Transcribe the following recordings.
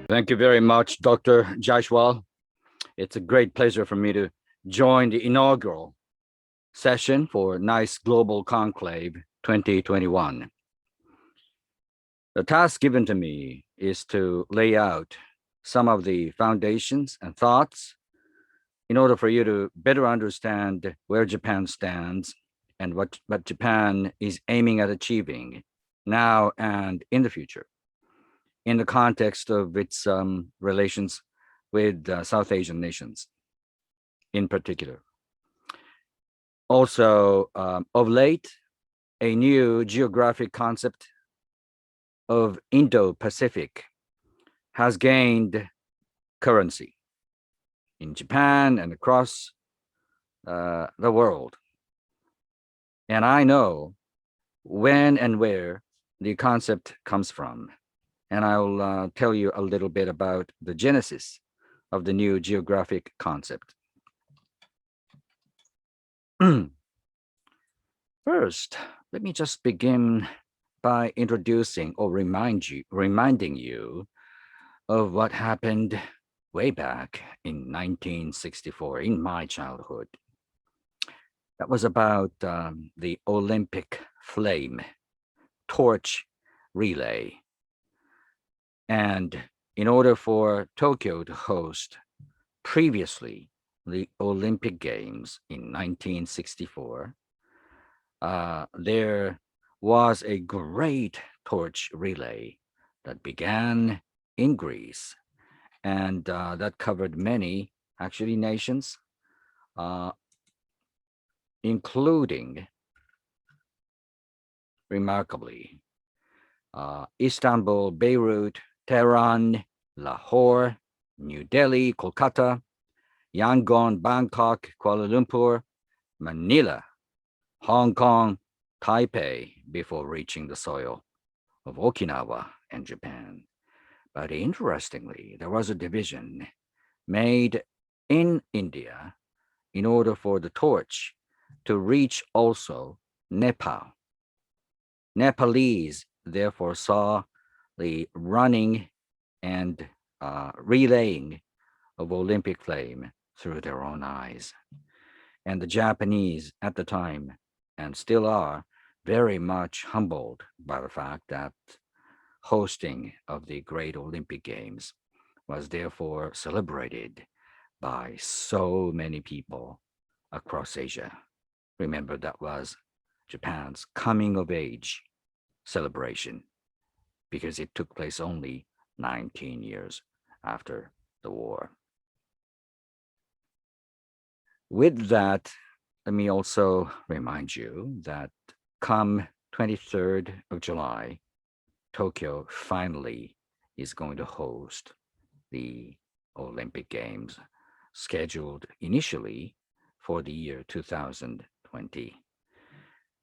Thank you very much, Dr. Jaishwal. It's a great pleasure for me to join the inaugural session for NICE Global Conclave 2021. The task given to me is to lay out some of the foundations and thoughts in order for you to better understand where Japan stands and what Japan is aiming at achieving now and in the future, in the context of its relations with South Asian nations in particular. Also, of late, a new geographic concept of Indo-Pacific has gained currency in Japan and across the world. And I know when and where the concept comes from. And I'll tell you a little bit about the genesis of the new geographic concept. First, let me just begin by introducing or reminding you of what happened way back in 1964 in my childhood. That was about the Olympic flame torch relay. And in order for Tokyo to host previously the Olympic Games in 1964, there was a great torch relay that began in Greece, and that covered many, actually, nations, including, remarkably, Istanbul, Beirut, Tehran, Lahore, New Delhi, Kolkata, Yangon, Bangkok, Kuala Lumpur, Manila, Hong Kong, Taipei, before reaching the soil of Okinawa and Japan. But interestingly, there was a division made in India in order for the torch to reach also Nepal. Nepalese therefore saw the running and relaying of Olympic flame through their own eyes. And the Japanese at the time, and still are, very much humbled by the fact that hosting of the great Olympic Games was therefore celebrated by so many people across Asia. Remember, that was Japan's coming of age celebration, because it took place only 19 years after the war. With that, let me also remind you that come 23rd of July, Tokyo finally is going to host the Olympic Games, scheduled initially for the year 2020.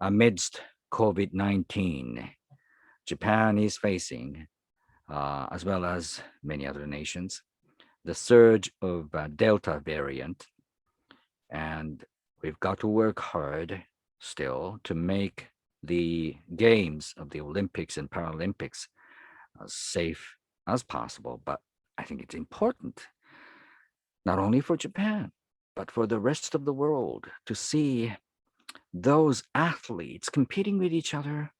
Amidst COVID-19, Japan is facing, as well as many other nations, the surge of Delta variant. And we've got to work hard still to make the games of the Olympics and Paralympics as safe as possible. But I think it's important, not only for Japan, but for the rest of the world, to see those athletes competing with each other,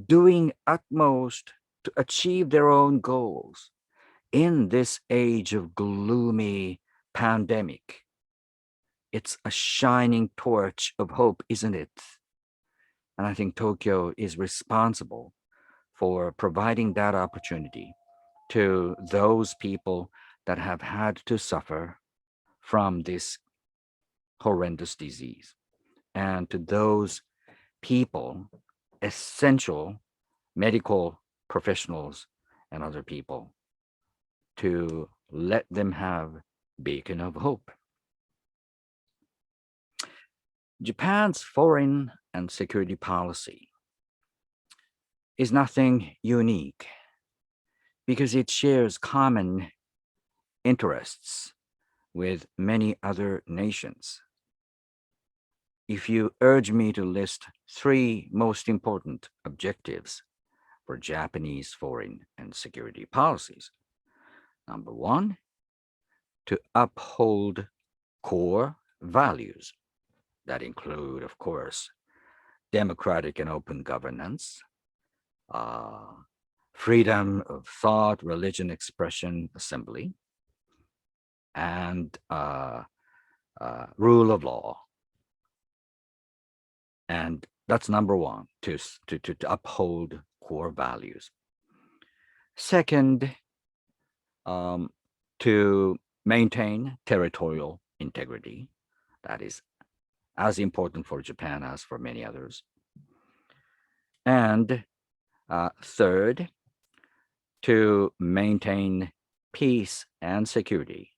doing utmost to achieve their own goals in this age of gloomy pandemic. It's a shining torch of hope, isn't it? And I think Tokyo is responsible for providing that opportunity to those people that have had to suffer from this horrendous disease, and to those people, essential medical professionals and other people, to let them have beacon of hope. Japan's foreign and security policy is nothing unique because it shares common interests with many other nations. If you urge me to list three most important objectives for Japanese foreign and security policies, Number one, to uphold core values that include, of course, democratic and open governance, uh, freedom of thought, religion, expression, assembly, and rule of law. And that's number one, to uphold core values. Second, to maintain territorial integrity. That is as important for Japan as for many others. And third, to maintain peace and security,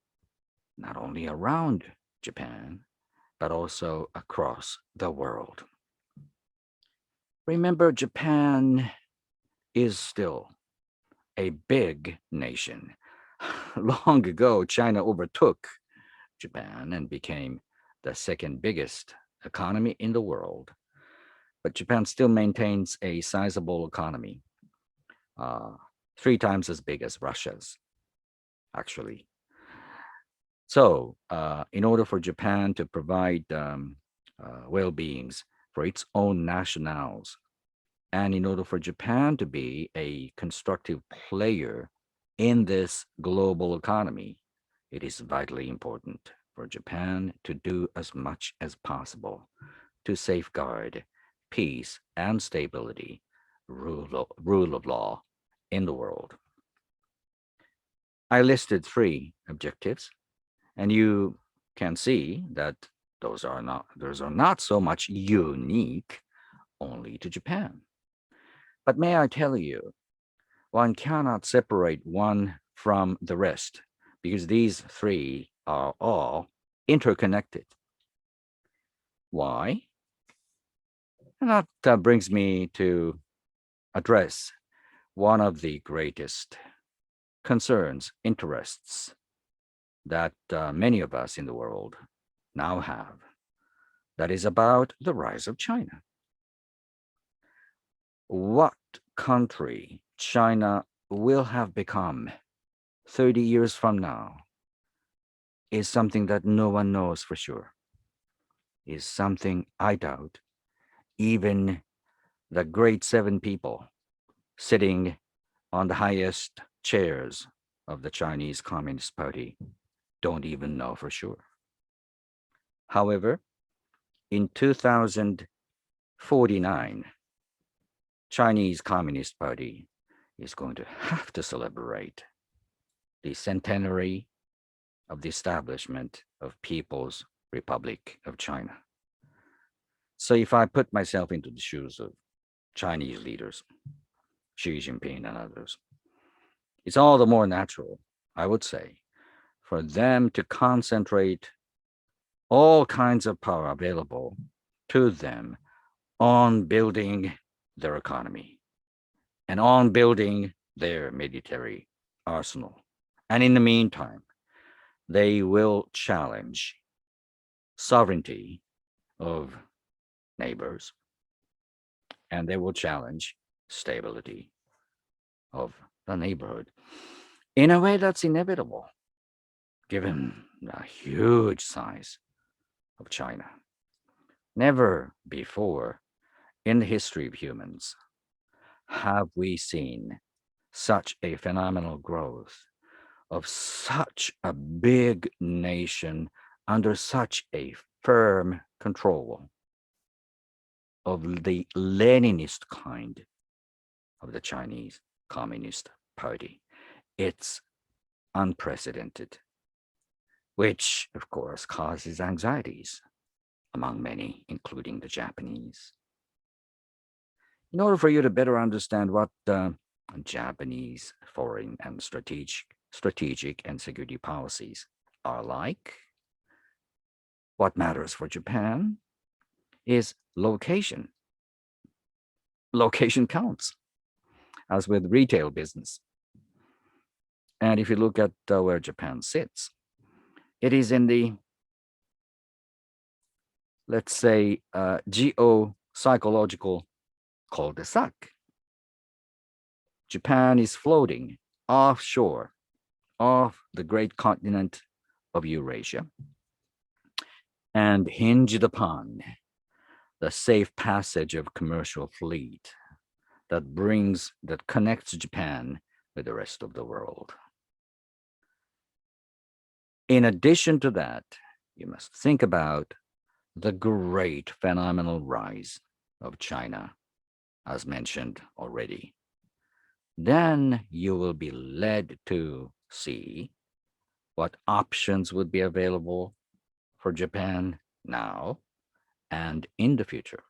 not only around Japan, but also across the world. Remember, Japan is still a big nation. Long ago, China overtook Japan and became the second biggest economy in the world. But Japan still maintains a sizable economy, 3 times as big as Russia's, actually. So, in order for Japan to provide well-beings for its own nationals, and in order for Japan to be a constructive player in this global economy, it is vitally important for Japan to do as much as possible to safeguard peace and stability, rule of law in the world. I listed 3 objectives, and you can see that those are not so much unique only to Japan. But may I tell you, one cannot separate one from the rest because these 3 are all interconnected. Why? And that brings me to address one of the greatest concerns, interests that many of us in the world now have. That is about the rise of China. What country China will have become 30 years from now is something that no one knows for sure, is something I doubt even the great 7 people sitting on the highest chairs of the Chinese Communist Party don't even know for sure. However, in 2049, Chinese Communist Party is going to have to celebrate the centenary of the establishment of People's Republic of China. So if I put myself into the shoes of Chinese leaders, Xi Jinping and others, it's all the more natural, I would say, for them to concentrate all kinds of power available to them on building their economy and on building their military arsenal. And in the meantime, they will challenge sovereignty of neighbors, and they will challenge stability of the neighborhood in a way that's inevitable, given the huge size of China. Never before in the history of humans have we seen such a phenomenal growth of such a big nation under such a firm control of the Leninist kind of the Chinese Communist Party. It's unprecedented, which of course causes anxieties among many, including the Japanese. In order for you to better understand what Japanese foreign and strategic and security policies are like, what matters for Japan is location. Location counts, as with retail business. And if you look at where Japan sits, it is in the, let's say, geo-psychological cul-de-sac. Japan is floating offshore of the great continent of Eurasia and hinged upon the safe passage of commercial fleet that connects Japan with the rest of the world. In addition to that, you must think about the great phenomenal rise of China, as mentioned already. Then you will be led to see what options would be available for Japan now and in the future.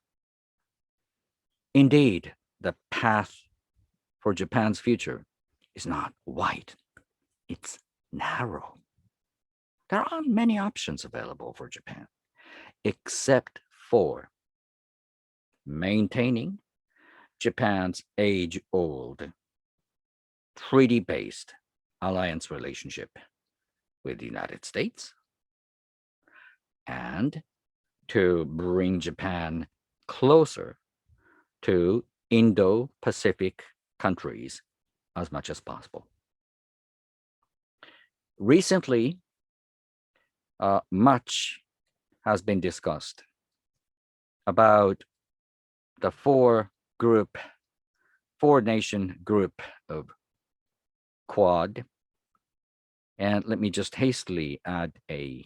Indeed, the path for Japan's future is not wide, it's narrow. There aren't many options available for Japan, except for maintaining Japan's age-old treaty-based alliance relationship with the United States and to bring Japan closer to Indo-Pacific countries as much as possible. Recently, much has been discussed about the four-nation group of Quad. And let me just hastily add an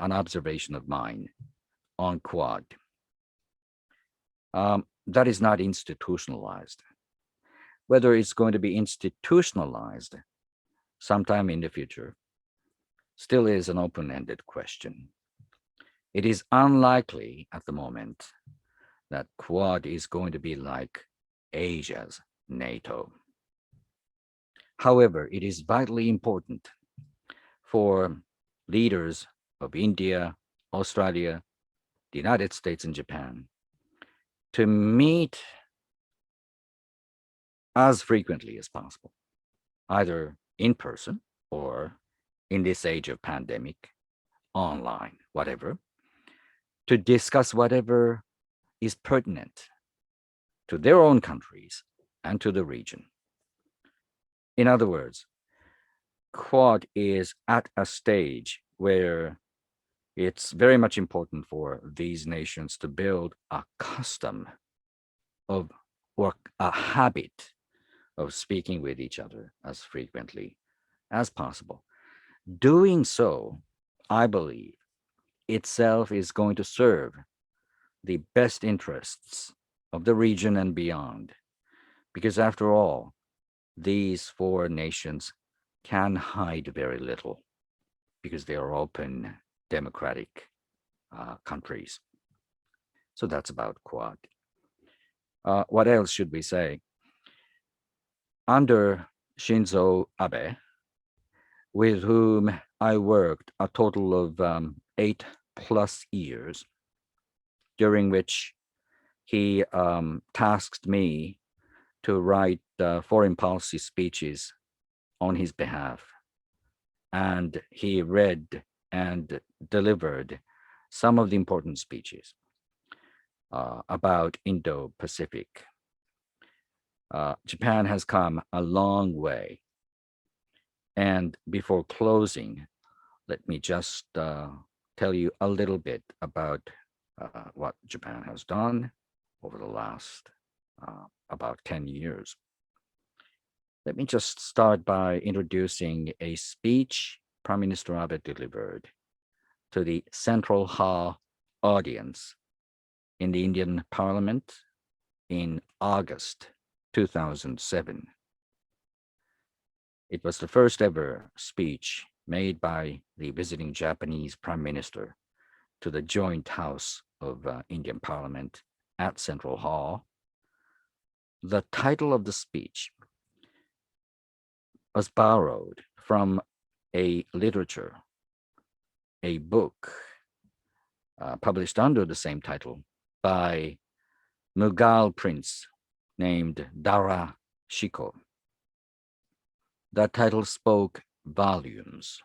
observation of mine on Quad. That is not institutionalized. Whether it's going to be institutionalized sometime in the future still is an open-ended question. It is unlikely at the moment that Quad is going to be like Asia's NATO. However, it is vitally important for leaders of India, Australia, the United States, and Japan to meet as frequently as possible, either in person or, in this age of pandemic, online, whatever, to discuss whatever is pertinent to their own countries and to the region. In other words, Quad is at a stage where it's very much important for these nations to build a custom of, or a habit of speaking with each other as frequently as possible. Doing so, I believe, itself is going to serve the best interests of the region and beyond, because after all, these four nations can hide very little because they are open, democratic countries. So that's about Quad. What else should we say? Under Shinzo Abe, with whom I worked a total of 8+ years, during which he tasked me to write foreign policy speeches on his behalf. And he read and delivered some of the important speeches about Indo-Pacific. Japan has come a long way. And before closing, let me just tell you a little bit about what Japan has done over the last about 10 years. Let me just start by introducing a speech Prime Minister Abe delivered to the Central Hall audience in the Indian Parliament in August 2007. It was the first ever speech made by the visiting Japanese Prime Minister to the joint house of Indian Parliament at Central Hall. The title of the speech was borrowed from a literature, a book published under the same title by Mughal prince named Dara Shikoh. That title spoke volumes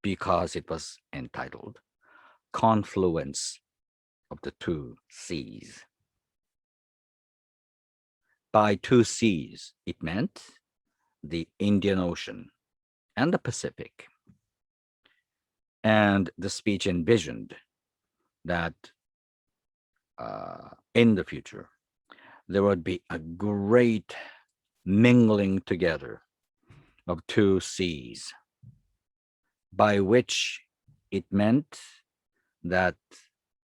because it was entitled Confluence of the Two Seas. By two seas, it meant the Indian Ocean and the Pacific. And the speech envisioned that in the future, there would be a great mingling together of two seas, by which it meant that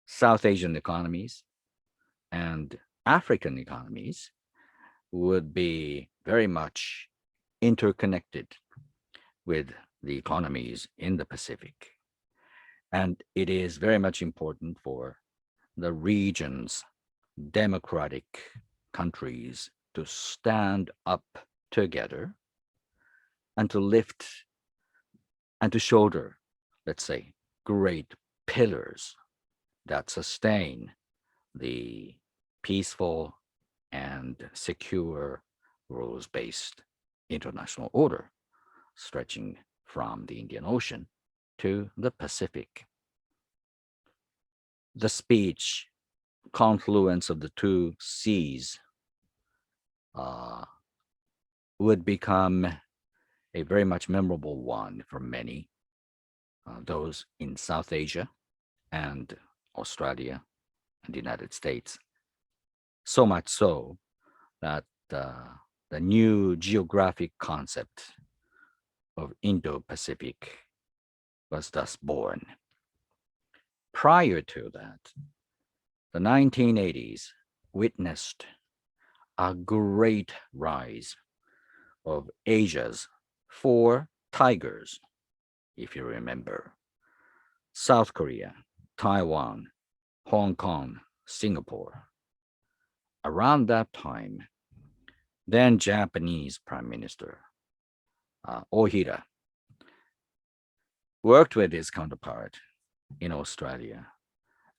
South Asian economies and African economies would be very much interconnected with the economies in the Pacific. And it is very much important for the region's democratic countries to stand up together and to lift and to shoulder, let's say, great pillars that sustain the peaceful and secure rules-based international order stretching from the Indian Ocean to the Pacific. The speech, Confluence of the Two Seas, would become a very much memorable one for many, those in South Asia and Australia and the United States. So much so that the new geographic concept of Indo-Pacific was thus born. Prior to that, the 1980s witnessed a great rise of Asia's four tigers, if you remember: South Korea, Taiwan, Hong Kong, Singapore. Around that time, then Japanese Prime Minister Ohira worked with his counterpart in Australia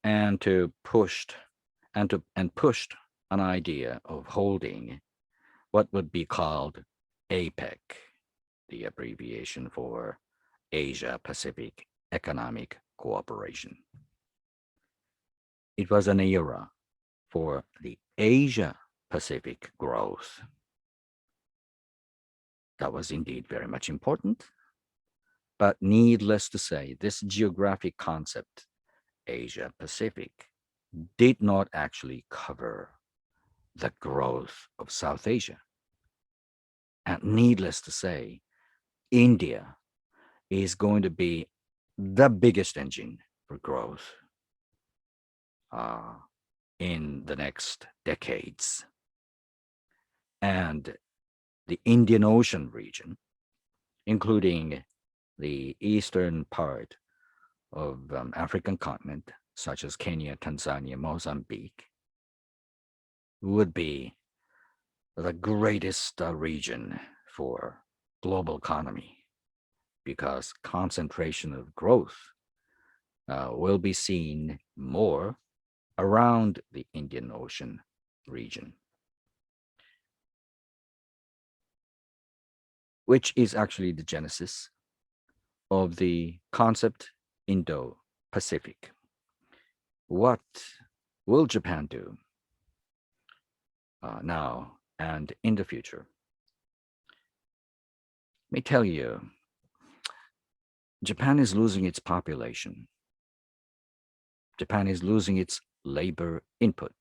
and pushed an idea of holding what would be called Apec, the abbreviation for Asia Pacific Economic Cooperation. It was an era for the Asia Pacific growth. That was indeed very much important. But needless to say, this geographic concept, Asia Pacific, did not actually cover the growth of South Asia. And needless to say, India is going to be the biggest engine for growth in the next decades. And the Indian Ocean region, including the eastern part of African continent, such as Kenya, Tanzania, Mozambique, would be the greatest region for global economy, because concentration of growth will be seen more around the Indian Ocean region, which is actually the genesis of the concept Indo-Pacific. What will Japan do now and in the future? Let me tell you, Japan is losing its population. Japan is losing its labor input.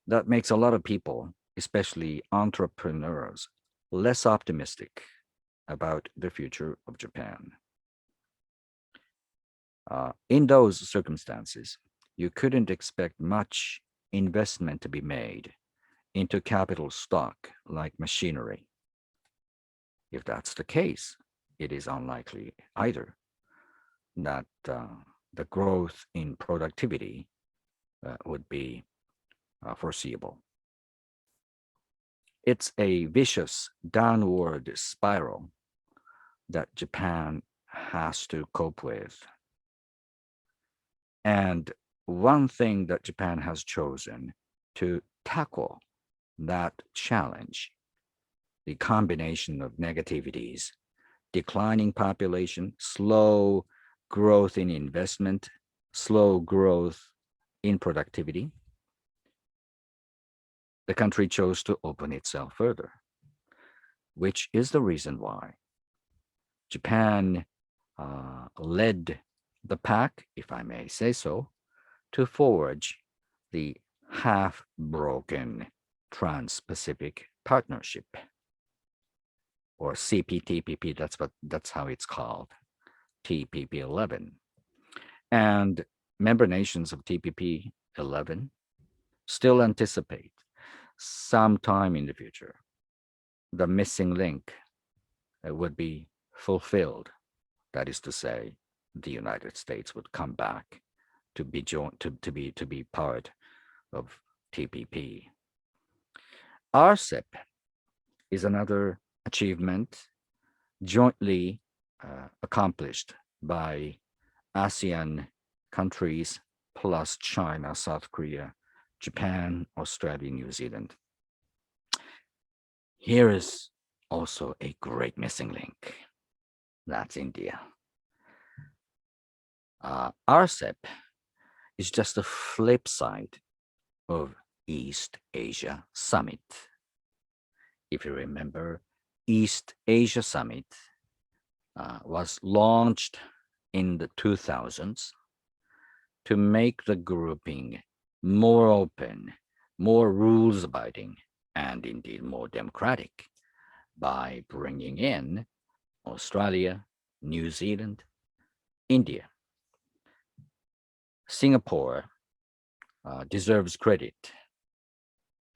That makes a lot of people, especially entrepreneurs, less optimistic about the future of Japan. In those circumstances, you couldn't expect much investment to be made into capital stock like machinery. If that's the case, it is unlikely either that the growth in productivity would be foreseeable. It's a vicious downward spiral that Japan has to cope with. And one thing that Japan has chosen to tackle that challenge, the combination of negativities, declining population, slow growth in investment, slow growth in productivity, the country chose to open itself further, which is the reason why Japan led the pack, if I may say so, to forge the half-broken Trans-Pacific Partnership, or CPTPP. That's how it's called, TPP 11. And member nations of TPP 11 still anticipate sometime in the future the missing link would be fulfilled. That is to say, the United States would come back to be to be part of TPP. RCEP is another achievement jointly accomplished by ASEAN countries plus China, South Korea, Japan, Australia, New Zealand. Here is also a great missing link. That's India. RCEP is just the flip side of East Asia Summit. If you remember, East Asia Summit was launched in the 2000s to make the grouping more open, more rules-abiding, and indeed more democratic by bringing in Australia, New Zealand, India. Singapore deserves credit.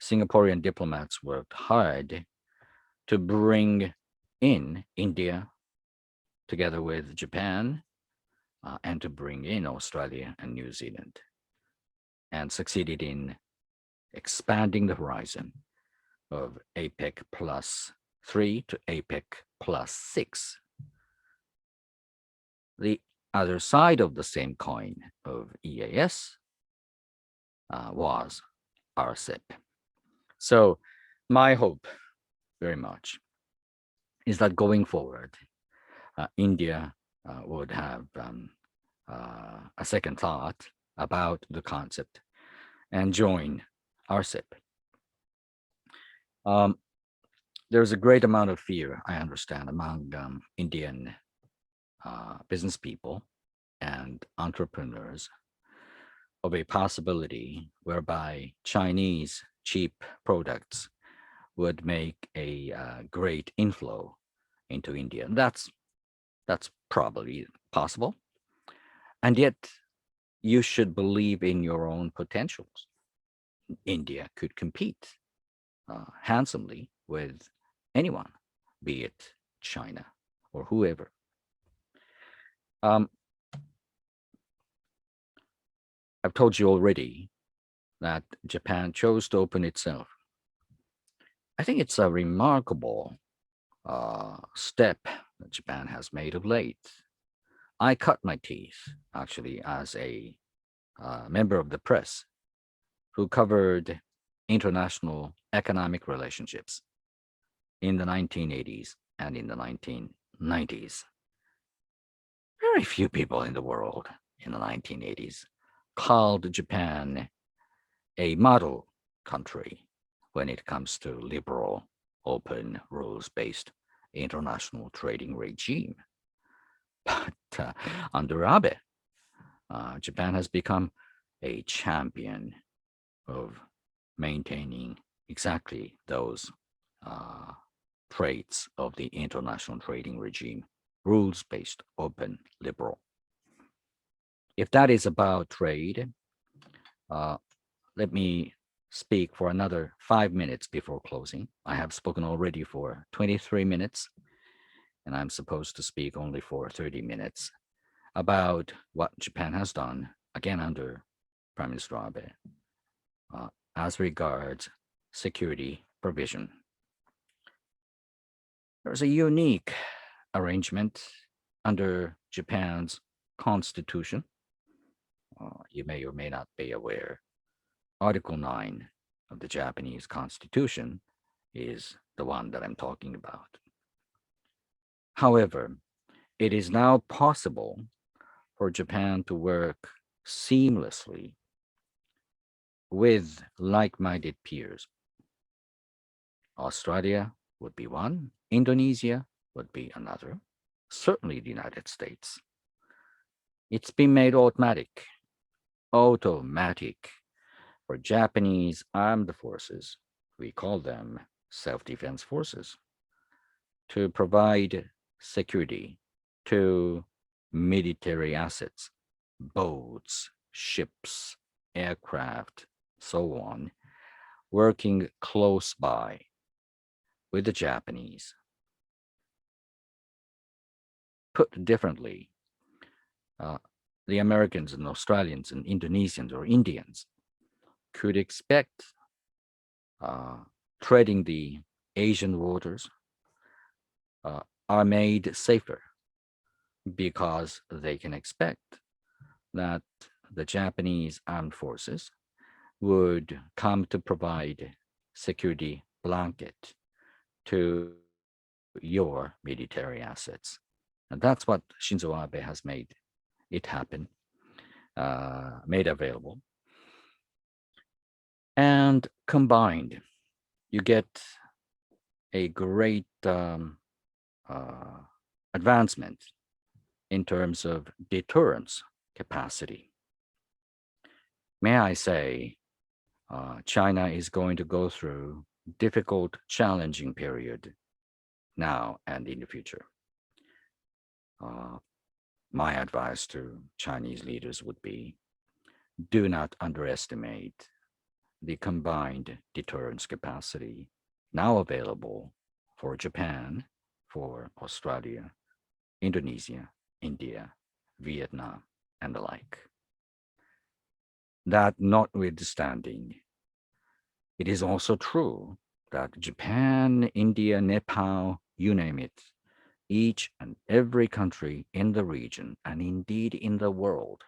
Singaporean diplomats worked hard to bring in India together with Japan and to bring in Australia and New Zealand, and succeeded in expanding the horizon of Apec plus 3 to Apec plus 6. The other side of the same coin of EAS was RCEP. So my hope very much is that going forward, India would have a second thought about the concept and join RCEP. There's a great amount of fear, I understand, among Indian business people and entrepreneurs of a possibility whereby Chinese cheap products would make a great inflow into India. That's probably possible. And yet, you should believe in your own potentials. India could compete handsomely with anyone, be it China or whoever. I've told you already that Japan chose to open itself. I think it's a remarkable step that Japan has made of late. I cut my teeth, actually, as a member of the press who covered international economic relationships in the 1980s and in the 1990s. Very few people in the world in the 1980s called Japan a model country when it comes to liberal, open, rules-based international trading regime. But under Abe, Japan has become a champion of maintaining exactly those traits of the international trading regime: rules-based, open, liberal. If that is about trade, let me speak for another 5 minutes before closing. I have spoken already for 23 minutes, and I'm supposed to speak only for 30 minutes about what Japan has done, again under Prime Minister Abe, as regards security provision. There's a unique arrangement under Japan's constitution. You may or may not be aware. Article 9 of the Japanese Constitution is the one that I'm talking about. However, it is now possible for Japan to work seamlessly with like-minded peers. Australia would be one, Indonesia would be another, certainly the United States. It's been made automatic for Japanese armed forces. We call them self-defense forces to provide security to military assets, boats, ships, aircraft, so on, working close by with the Japanese. Put differently, uh, the Americans and Australians and Indonesians or Indians could expect uh, treading the Asian waters uh, are made safer because they can expect that the Japanese armed forces would come to provide security blanket to your military assets. And that's what Shinzo Abe has made it happen, made available. And combined, you get a great uh, advancement in terms of deterrence capacity. May I say, China is going to go through difficult, challenging period now and in the future. Uh, my advice to Chinese leaders would be do not underestimate the combined deterrence capacity now available for Japan, for Australia, Indonesia, India, Vietnam, and the like. That notwithstanding, it is also true that Japan, India, Nepal, you name it, each and every country in the region, and indeed in the world,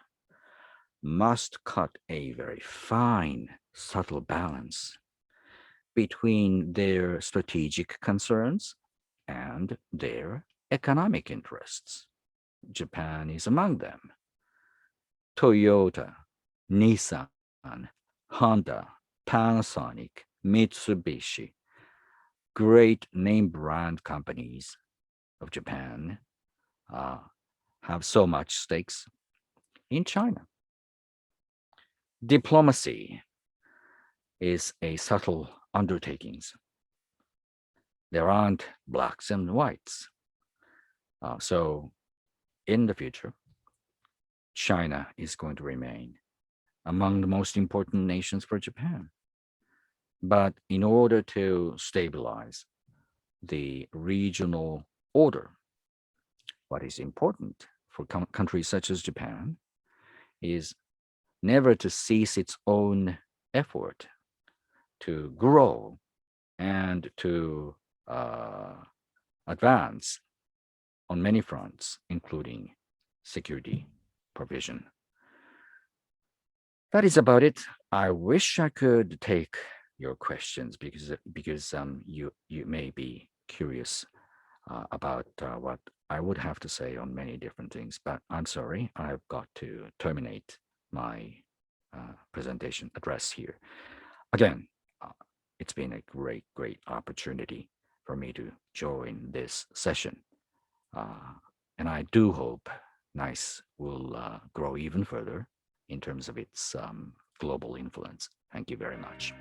must cut a very fine, subtle balance between their strategic concerns and their economic interests. Japan is among them. Toyota, Nissan, Honda, Panasonic, Mitsubishi, great name brand companies of Japan uh, have so much stakes in China. Diplomacy is a subtle undertaking. There aren't blacks and whites. So in the future, China is going to remain among the most important nations for Japan. But in order to stabilize the regional order, what is important for countries such as Japan is never to cease its own effort to grow and to uh, advance on many fronts, including security provision. That is about it. I wish I could take your questions because you may be curious about what I would have to say on many different things, but I'm sorry, I've got to terminate my presentation address here. Again, uh, it's been a great opportunity for me to join this session. And I do hope NICE will grow even further in terms of its global influence. Thank you very much.